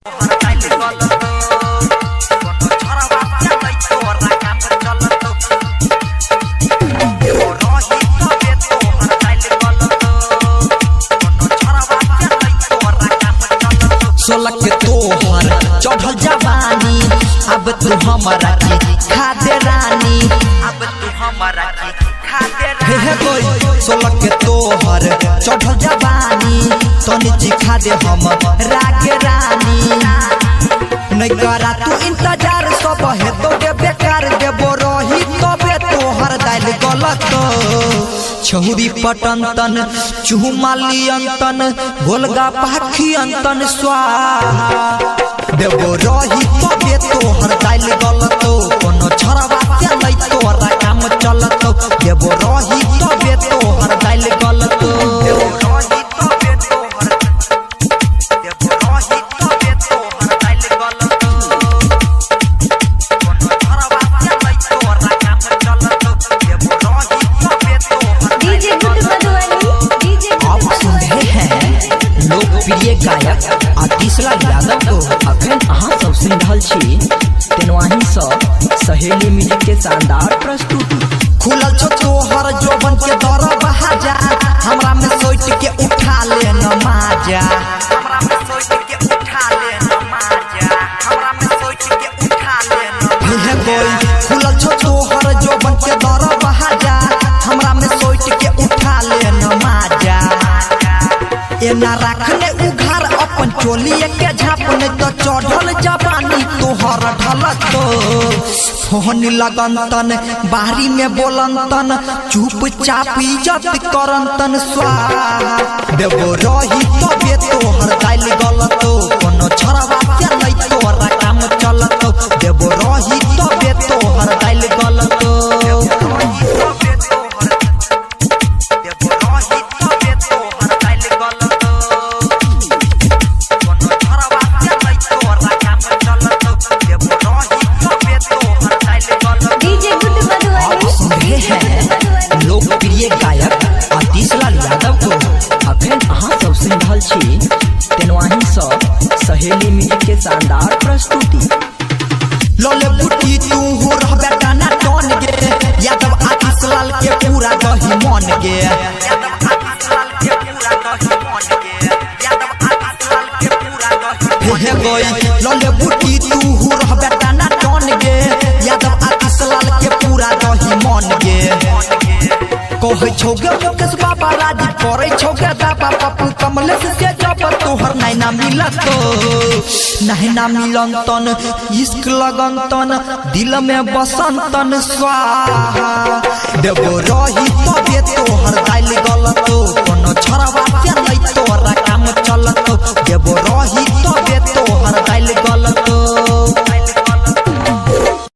सोलह के तोहर चढ़ल जवानी, अब तू हमारा की खादे रानी, अब तू हमारा की खादे रानी। सोलह के तोहर चढ़ल जवानी, तनी चिखा दे हम रागे रानी। नहीं करा तू इंतजार, सब है तो दे बेकार, देबो रही तबे तोहर दाल गलत। छहुरी पटन तन चुमाली अंतन, गोलगा पाखी अंतन स्वाहा, देबो रही तबे तोहर दाल गलत। कोनो छरवा के नहीं तोरा काम चलत, देबो रही तबे तोहर दाल गलत। प्रिय गायक आतिशलाल यादव को अखन अहाँ सब सुन रहल छी, तेनवाही सब सहेली म्यूजिक के शानदार प्रस्तुति। खुलल छो तोहर जोबन के दर बहाजा, हमरा में सोच के उठा ले नमाजा, हमरा में सोच के उठा ले नमाजा, हमरा में सोच के उठा ले नमाजा। खुलल छो तोहर जोबन के दर बहाजा, हमरा में सोच के उठा ले नमाजा। एना रखने उघार अपन चोलिए के झापने, तो चढ़ल जवानी तोहर ढलत। फोन लगंतन बाहरी में बोलंतन, चुपचाप इज्जत करंतन स्वाहा, देबो रही तबे तोहर दाल गलत। कोनो छरवा के नहीं तोरा काम चलत, देबो रही तबे तोहर दाल गलत। लोकप्रिय गायक आतिशलाल यादव को अखन अहाँ सब सुन रहल छी, तेनवाही सब सहेली म्यूजिक के शानदार प्रस्तुति। लोले बुटी तू हो रहबे गाना टन गे, यादव आतिशलाल के पूरा दही मन गे, यादव आतिशलाल के पूरा दही मन गे, यादव आतिशलाल के पूरा दही मन गे। लोले बुटी तू हो रहबे गाना टन गे, यादव आतिशलाल के पूरा दही मन गे। कहे छोगे मुकेश बाबा राजी करे छोगे दाबा, पप्पू कमलेश से जब तोहर नैना मिलत, नैना मिलंतन इश्क लगंतन, दिल में बसंतन स्वाहा, देबो रही तबे तोहर